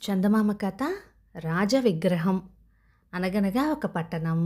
చందమామ కథ రాజ విగ్రహం. అనగనగా ఒక పట్టణం.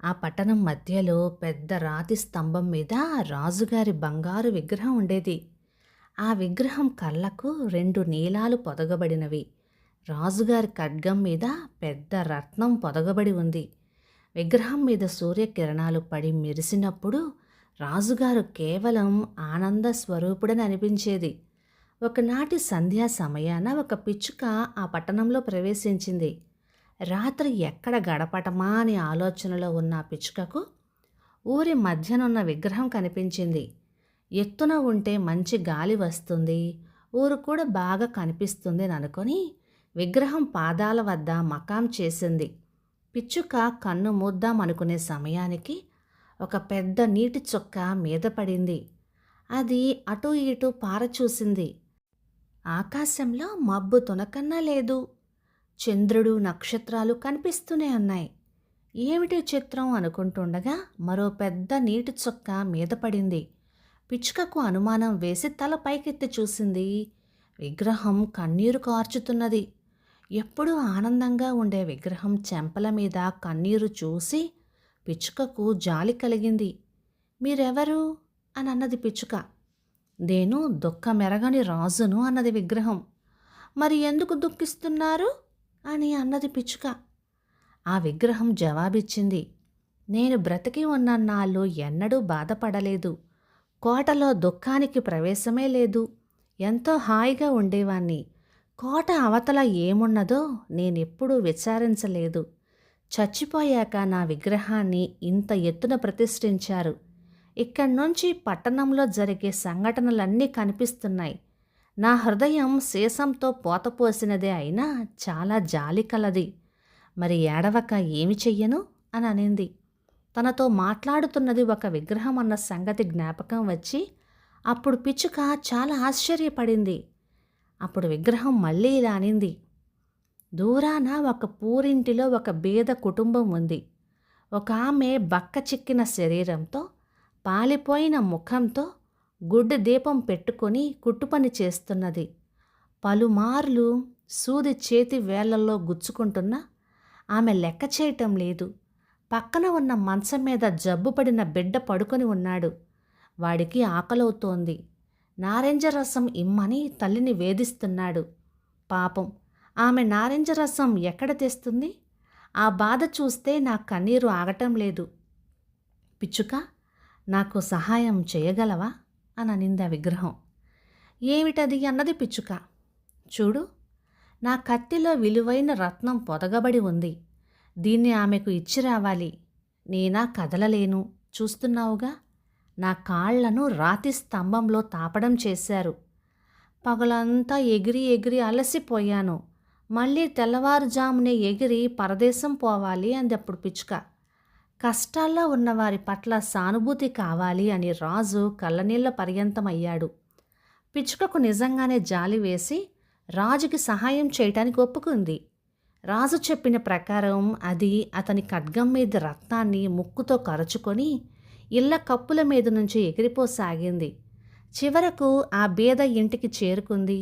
ఆ పట్టణం మధ్యలో పెద్ద రాతి స్తంభం మీద రాజుగారి బంగారు విగ్రహం ఉండేది. ఆ విగ్రహం కళ్ళకు రెండు నీలాలు పొదగబడినవి. రాజుగారి ఖడ్గం మీద పెద్ద రత్నం పొదగబడి ఉంది. విగ్రహం మీద సూర్యకిరణాలు పడి మెరిసినప్పుడు రాజుగారు కేవలం ఆనంద స్వరూపుడని అనిపించేది. ఒకనాటి సంధ్యా సమయాన ఒక పిచ్చుక ఆ పట్టణంలో ప్రవేశించింది. రాత్రి ఎక్కడ గడపటమా అని ఆలోచనలో ఉన్న ఆ పిచ్చుకకు ఊరి మధ్యనున్న విగ్రహం కనిపించింది. ఎత్తున ఉంటే మంచి గాలి వస్తుంది, ఊరు కూడా బాగా కనిపిస్తుంది అని అనుకొని విగ్రహం పాదాల వద్ద మకాం చేసింది. పిచ్చుక కన్ను మూద్దాం అనుకునే సమయానికి ఒక పెద్ద నీటి చుక్క మీద పడింది. అది అటూ ఇటూ పారచూసింది. ఆకాశంలో మబ్బు తునకన్నా లేదు. చంద్రుడు నక్షత్రాలు కనిపిస్తూనే ఉన్నాయి. ఏమిటి చిత్రం అనుకుంటుండగా మరో పెద్ద నీటి చుక్క మీద పడింది. పిచ్చుకకు అనుమానం వేసి తల పైకెత్తి చూసింది. విగ్రహం కన్నీరు కార్చుతున్నది. ఎప్పుడూ ఆనందంగా ఉండే విగ్రహం చెంపల మీద కన్నీరు చూసి పిచ్చుకకు జాలి కలిగింది. మీరెవరు అని అన్నది పిచ్చుక. నేను దుఃఖమెరగని రాజును అన్నది విగ్రహం. మరి ఎందుకు దుఃఖిస్తున్నారు అని అన్నది పిచ్చుక. ఆ విగ్రహం జవాబిచ్చింది, నేను బ్రతికి ఉన్నన్నాళ్ళు ఎన్నడూ బాధపడలేదు. కోటలో దుఃఖానికి ప్రవేశమే లేదు. ఎంతో హాయిగా ఉండేవాణ్ణి. కోట అవతల ఏమున్నదో నేనెప్పుడూ విచారించలేదు. చచ్చిపోయాక నా విగ్రహాన్ని ఇంత ఎత్తున ప్రతిష్ఠించారు. ఇక్కడి నుంచి పట్టణంలో జరిగే సంఘటనలన్నీ కనిపిస్తున్నాయి. నా హృదయం సీసంతో పోతపోసినదే అయినా చాలా జాలి కలది. మరి ఏడవక ఏమి చెయ్యను అని అనింది. తనతో మాట్లాడుతున్నది ఒక విగ్రహం అన్న సంగతి జ్ఞాపకం వచ్చి అప్పుడు పిచ్చుక చాలా ఆశ్చర్యపడింది. అప్పుడు విగ్రహం మళ్ళీ ఇలా అనింది, దూరాన ఒక పూరింటిలో ఒక బీద కుటుంబం ఉంది. ఒక ఆమె బక్క చిక్కిన శరీరంతో పాలిపోయిన ముఖంతో గుడ్డి దీపం పెట్టుకొని కుట్టుపని చేస్తున్నది. పలుమార్లు సూది చేతి వేళ్లలో గుచ్చుకుంటున్నా ఆమె లెక్క చేయటం లేదు. పక్కన ఉన్న మంచం మీద జబ్బుపడిన బిడ్డ పడుకొని ఉన్నాడు. వాడికి ఆకలవుతోంది. నారింజ రసం ఇమ్మని తల్లిని వేధిస్తున్నాడు. పాపం, ఆమె నారింజ రసం ఎక్కడ తెస్తుంది? ఆ బాధ చూస్తే నా కన్నీరు ఆగటం లేదు. పిచ్చుక, నాకు సహాయం చేయగలవా అని అనింది ఆ విగ్రహం. ఏమిటది అన్నది పిచ్చుక. చూడు, నా కత్తిలో విలువైన రత్నం పొదగబడి ఉంది. దీన్ని ఆమెకు ఇచ్చి రావాలి. నేనా కదలలేను, చూస్తున్నావుగా. నా కాళ్లను రాతి స్తంభంలో తాపడం చేశారు. పగలంతా ఎగిరి ఎగిరి అలసిపోయాను. మళ్ళీ తెల్లవారుజామునే ఎగిరి పరదేశం పోవాలి అంది అప్పుడు పిచ్చుక. కష్టాల్లో ఉన్నవారి పట్ల సానుభూతి కావాలి అని రాజు కళ్ళనీళ్ల పర్యంతమయ్యాడు. పిచ్చుకకు నిజంగానే జాలి వేసి రాజుకి సహాయం చేయటానికి ఒప్పుకుంది. రాజు చెప్పిన ప్రకారం అది అతని ఖడ్గం మీద రత్నాన్ని ముక్కుతో కరచుకొని ఇళ్ల కప్పుల మీద నుంచి ఎగిరిపోసాగింది. చివరకు ఆ బీద ఇంటికి చేరుకుంది.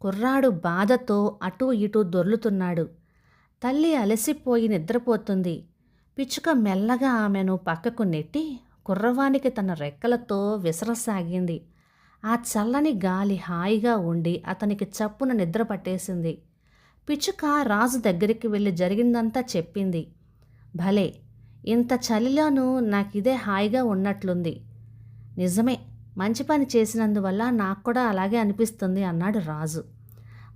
కుర్రాడు బాధతో అటూ ఇటూ దొర్లుతున్నాడు. తల్లి అలసిపోయి నిద్రపోతుంది. పిచ్చుక మెల్లగా ఆమెను పక్కకు నెట్టి కుర్రవానికి తన రెక్కలతో విసరసాగింది. ఆ చల్లని గాలి హాయిగా ఉండి అతనికి చప్పున నిద్ర పట్టేసింది. పిచ్చుక రాజు దగ్గరికి వెళ్ళి జరిగిందంతా చెప్పింది. భలే, ఇంత చలిలోనూ నాకిదే హాయిగా ఉన్నట్లుంది. నిజమే, మంచి పని చేసినందువల్ల నాకు కూడా అలాగే అనిపిస్తుంది అన్నాడు రాజు.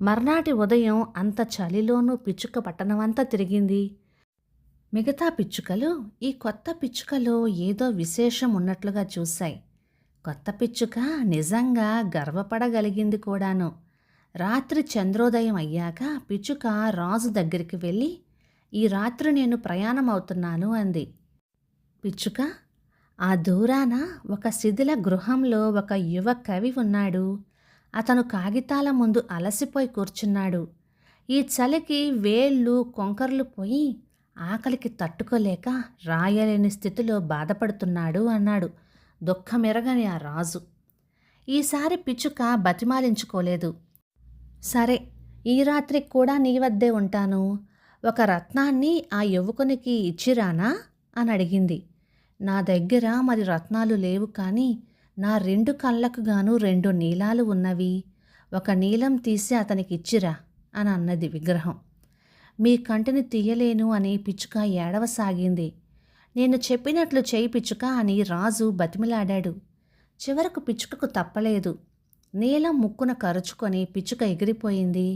మర్నాటి ఉదయం అంత చలిలోనూ పిచ్చుక పట్టణమంతా తిరిగింది. మిగతా పిచ్చుకలు ఈ కొత్త పిచ్చుకలో ఏదో విశేషం ఉన్నట్లుగా చూశాయి. కొత్త పిచ్చుక నిజంగా గర్వపడగలిగింది కూడాను. రాత్రి చంద్రోదయం అయ్యాక పిచ్చుక రాజు దగ్గరికి వెళ్ళి, ఈ రాత్రి నేను ప్రయాణం అవుతున్నాను అంది. పిచ్చుక, ఆ దూరాన ఒక శిథిల గృహంలో ఒక యువ కవి ఉన్నాడు. అతను కాగితాల ముందు అలసిపోయి కూర్చున్నాడు. ఈ చలికి వేళ్ళు కొంకర్లు పోయి ఆకలికి తట్టుకోలేక రాయలేని స్థితిలో బాధపడుతున్నాడు అన్నాడు దుఃఖమెరగని ఆ రాజు. ఈసారి పిచ్చుక బతిమాలించుకోలేదు. సరే, ఈ రాత్రికి కూడా నీ వద్దే ఉంటాను. ఒక రత్నాన్ని ఆ యువకునికి ఇచ్చిరానా అని అడిగింది. నా దగ్గర మరి రత్నాలు లేవు కానీ నా 2 కళ్ళకు గాను 2 నీలాలు ఉన్నవి. ఒక నీలం తీసి అతనికి ఇచ్చిరా అని అన్నది విగ్రహం. మీ కంటిని తీయలేను అని పిచ్చుక ఏడవసాగింది. నేను చెప్పినట్లు చేయి పిచ్చుక అని రాజు బతిమిలాడాడు. చివరకు పిచ్చుకకు తప్పలేదు. నీలం ముక్కున కరుచుకొని పిచ్చుక ఎగిరిపోయింది.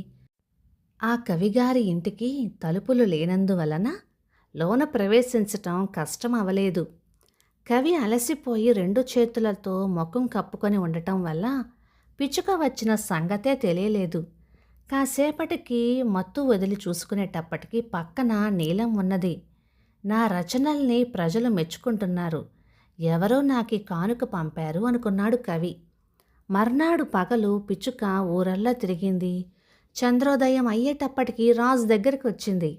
ఆ కవిగారి ఇంటికి తలుపులు లేనందువలన లోన ప్రవేశించటం కష్టం అవలేదు. కవి అలసిపోయి 2 చేతులతో ముఖం కప్పుకొని ఉండటం వల్ల పిచ్చుక వచ్చిన సంగతే తెలియలేదు. కాసేపటికి మత్తు వదిలి చూసుకునేటప్పటికి పక్కన నీలం ఉన్నది. నా రచనల్ని ప్రజలు మెచ్చుకుంటున్నారు. ఎవరో నాకీ కానుక పంపారు అనుకున్నాడు కవి. మర్నాడు పగలు పిచ్చుక ఊరల్లా తిరిగింది. చంద్రోదయం అయ్యేటప్పటికి రాజు దగ్గరికి వచ్చింది.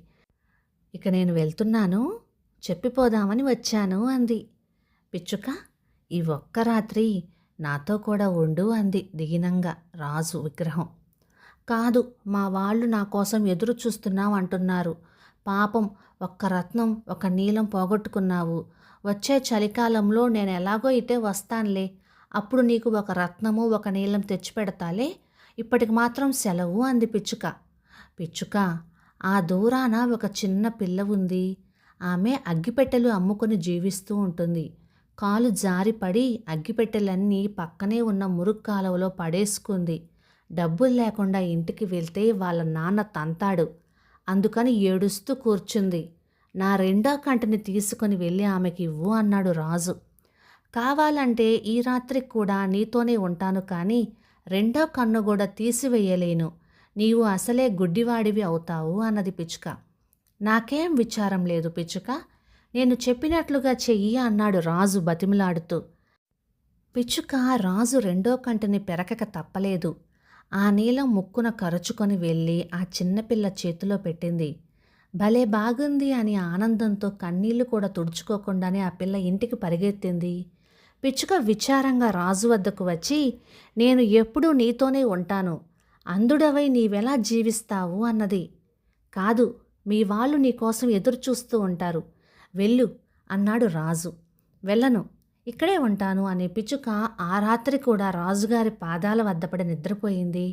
ఇక నేను వెళ్తున్నాను, చెప్పిపోదామని వచ్చాను అంది. పిచ్చుక, ఈ ఒక్క రాత్రి నాతో కూడా ఉండు అంది దిగినంగా రాజు విగ్రహం. కాదు, మా వాళ్ళు నా కోసం ఎదురు చూస్తున్నావు అంటున్నారు. పాపం, ఒక్క రత్నం ఒక నీలం పోగొట్టుకున్నావు. వచ్చే చలికాలంలో నేను ఎలాగో ఇటే వస్తానులే. అప్పుడు నీకు ఒక రత్నము ఒక నీలం తెచ్చిపెడతాలే. ఇప్పటికి మాత్రం సెలవు అంది పిచ్చుక. పిచ్చుక, ఆ దూరాన ఒక చిన్న పిల్ల ఉంది. ఆమె అగ్గిపెట్టెలు అమ్ముకొని జీవిస్తూ ఉంటుంది. కాలు జారిపడి అగ్గిపెట్టెలన్నీ పక్కనే ఉన్న మురుగు కాలువలో పడేసుకుంది. డబ్బులు లేకుండా ఇంటికి వెళ్తే వాళ్ళ నాన్న తంతాడు. అందుకని ఏడుస్తూ కూర్చుంది. నా 2వ కంటిని తీసుకొని వెళ్ళి ఆమెకి ఇవ్వు అన్నాడు రాజు. కావాలంటే ఈ రాత్రికి కూడా నీతోనే ఉంటాను కానీ 2వ కన్ను కూడా తీసివేయలేను. నీవు అసలే గుడ్డివాడివి అవుతావు అన్నది పిచ్చుక. నాకేం విచారం లేదు పిచ్చుక, నేను చెప్పినట్లుగా చెయ్యి అన్నాడు రాజు బతిమిలాడుతూ. పిచ్చుక రాజు 2వ కంటిని పెరకక తప్పలేదు. ఆ నీలం ముక్కున కరుచుకొని వెళ్ళి ఆ చిన్నపిల్ల చేతిలో పెట్టింది. భలే బాగుంది అని ఆనందంతో కన్నీళ్లు కూడా తుడుచుకోకుండానే ఆ పిల్ల ఇంటికి పరిగెత్తింది. పిచ్చుక విచారంగా రాజు వద్దకు వచ్చి, నేను ఎప్పుడూ నీతోనే ఉంటాను, అంధుడవై నీవెలా జీవిస్తావు అన్నది. కాదు, మీ వాళ్ళు నీకోసం ఎదురు చూస్తూ ఉంటారు, వెళ్ళు అన్నాడు రాజు. వెళ్ళను, ఇక్కడే ఉంటాను అనే పిచ్చుక ఆ రాత్రి కూడా రాజుగారి పాదాల వద్దపడి నిద్రపోయింది.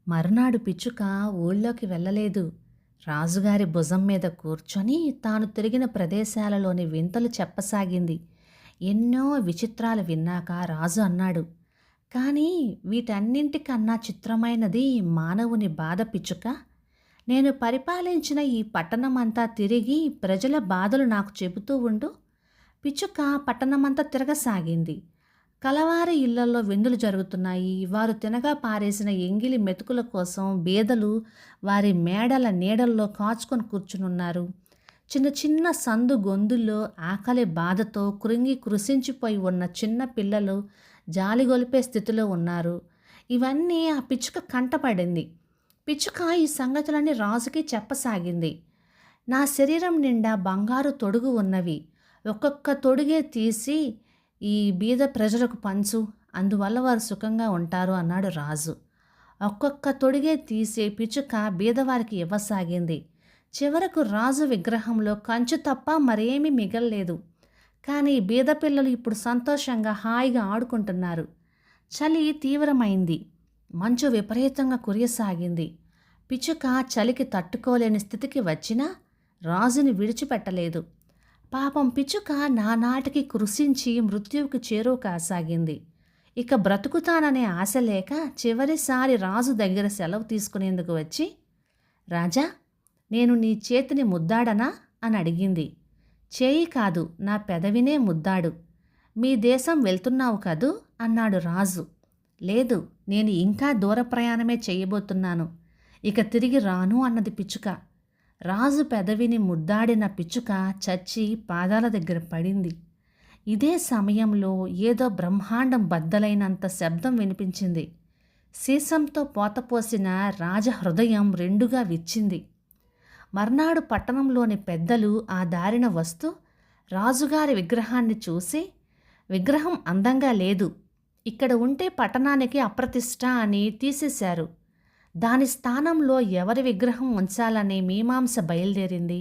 మరునాడు పిచ్చుక ఊళ్ళోకి వెళ్ళలేదు. రాజుగారి భుజం మీద కూర్చొని తాను తిరిగిన ప్రదేశాలలోని వింతలు చెప్పసాగింది. ఎన్నో విచిత్రాలు విన్నాక రాజు అన్నాడు, కానీ వీటన్నింటికన్నా చిత్రమైనది మానవుని బాధ పిచ్చుక. నేను పరిపాలించిన ఈ పట్టణమంతా తిరిగి ప్రజల బాధలు నాకు చెబుతూ ఉండు. పిచ్చుక పట్టణమంతా తిరగసాగింది. కలవారి ఇళ్లలో విందులు జరుగుతున్నాయి. వారు తినగా పారేసిన ఎంగిలి మెతుకుల కోసం బీదలు వారి మేడల నీడల్లో కాచుకొని కూర్చునున్నారు. చిన్న చిన్న సందు గొంతుల్లో ఆకలి బాధతో కృంగి కృశించిపోయి ఉన్న చిన్న పిల్లలు జాలిగొలిపే స్థితిలో ఉన్నారు. ఇవన్నీ ఆ పిచ్చుక కంటపడింది. పిచ్చుక ఈ సంగతులన్నీ రాజుకి చెప్పసాగింది. నా శరీరం నిండా బంగారు తొడుగు ఉన్నవి. ఒక్కొక్క తొడుగే తీసి ఈ బీద ప్రజలకు పంచు, అందువల్ల వారు సుఖంగా ఉంటారు అన్నాడు రాజు. ఒక్కొక్క తొడిగే తీసి పిచ్చుక బీదవారికి ఇవ్వసాగింది. చివరకు రాజు విగ్రహంలో కంచు తప్ప మరేమీ మిగల్లేదు. కానీ బీద పిల్లలు ఇప్పుడు సంతోషంగా హాయిగా ఆడుకుంటున్నారు. చలి తీవ్రమైంది. మంచు విపరీతంగా కురియసాగింది. పిచ్చుక చలికి తట్టుకోలేని స్థితికి వచ్చినా రాజుని విడిచిపెట్టలేదు. పాపం పిచ్చుక నానాటికి కృషించి మృత్యువుకి చేరువ కాసాగింది. ఇక బ్రతుకుతాననే ఆశ లేక చివరిసారి రాజు దగ్గర సెలవు తీసుకునేందుకు వచ్చి, రాజా, నేను నీ చేతిని ముద్దాడనా అని అడిగింది. చేయి కాదు, నా పెదవినే ముద్దాడు. మీ దేశం వెళ్తున్నావు కదూ అన్నాడు రాజు. లేదు, నేను ఇంకా దూర ప్రయాణమే చేయబోతున్నాను, ఇక తిరిగి రాను అన్నది పిచ్చుక. రాజు పెదవిని ముద్దాడిన పిచ్చుక చచ్చి పాదాల దగ్గర పడింది. ఇదే సమయంలో ఏదో బ్రహ్మాండం బద్దలైనంత శబ్దం వినిపించింది. సీసంతో పోతపోసిన రాజహృదయం రెండుగా విచ్చింది. మర్నాడు పట్టణంలోని పెద్దలు ఆ దారిన వస్తూ రాజుగారి విగ్రహాన్ని చూసి, విగ్రహం అందంగా లేదు, ఇక్కడ ఉంటే పట్టణానికి అప్రతిష్ట అని తీసేశారు. దాని స్థానంలో ఎవరి విగ్రహం ఉంచాలనే మీమాంస బయలుదేరింది.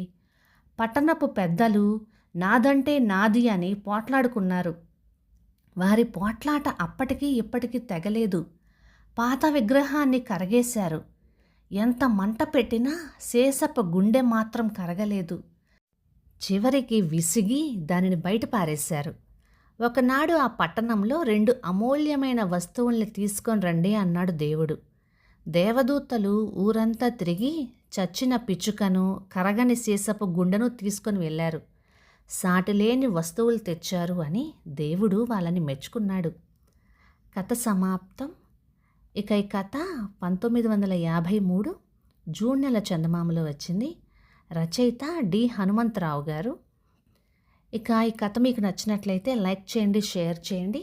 పట్టణపు పెద్దలు నాదంటే నాది అని పోట్లాడుకున్నారు. వారి పోట్లాట అప్పటికీ ఇప్పటికీ తెగలేదు. పాత విగ్రహాన్ని కరగేశారు. ఎంత మంట పెట్టినా శేషప్ప గుండె మాత్రం కరగలేదు. చివరికి విసిగి దానిని బయట పారేశారు. ఒకనాడు ఆ పట్టణంలో 2 అమూల్యమైన వస్తువుల్ని తీసుకొని రండి అన్నాడు దేవుడు. దేవదూతలు ఊరంతా తిరిగి చచ్చిన పిచ్చుకను, కరగని సీసపు గుండెను తీసుకొని వెళ్ళారు. సాటిలేని వస్తువులు తెచ్చారు అని దేవుడు వాళ్ళని మెచ్చుకున్నాడు. కథ సమాప్తం. ఇక ఈ కథ 1953 జూన్ నెల చందమామలో వచ్చింది. రచయిత డి హనుమంతరావు గారు. ఇక ఈ కథ మీకు నచ్చినట్లయితే లైక్ చేయండి, షేర్ చేయండి.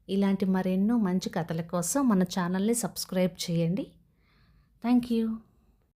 ఇలాంటి మరెన్నో మంచి కథల కోసం మన ఛానల్ని సబ్స్క్రైబ్ చేయండి. Thank you.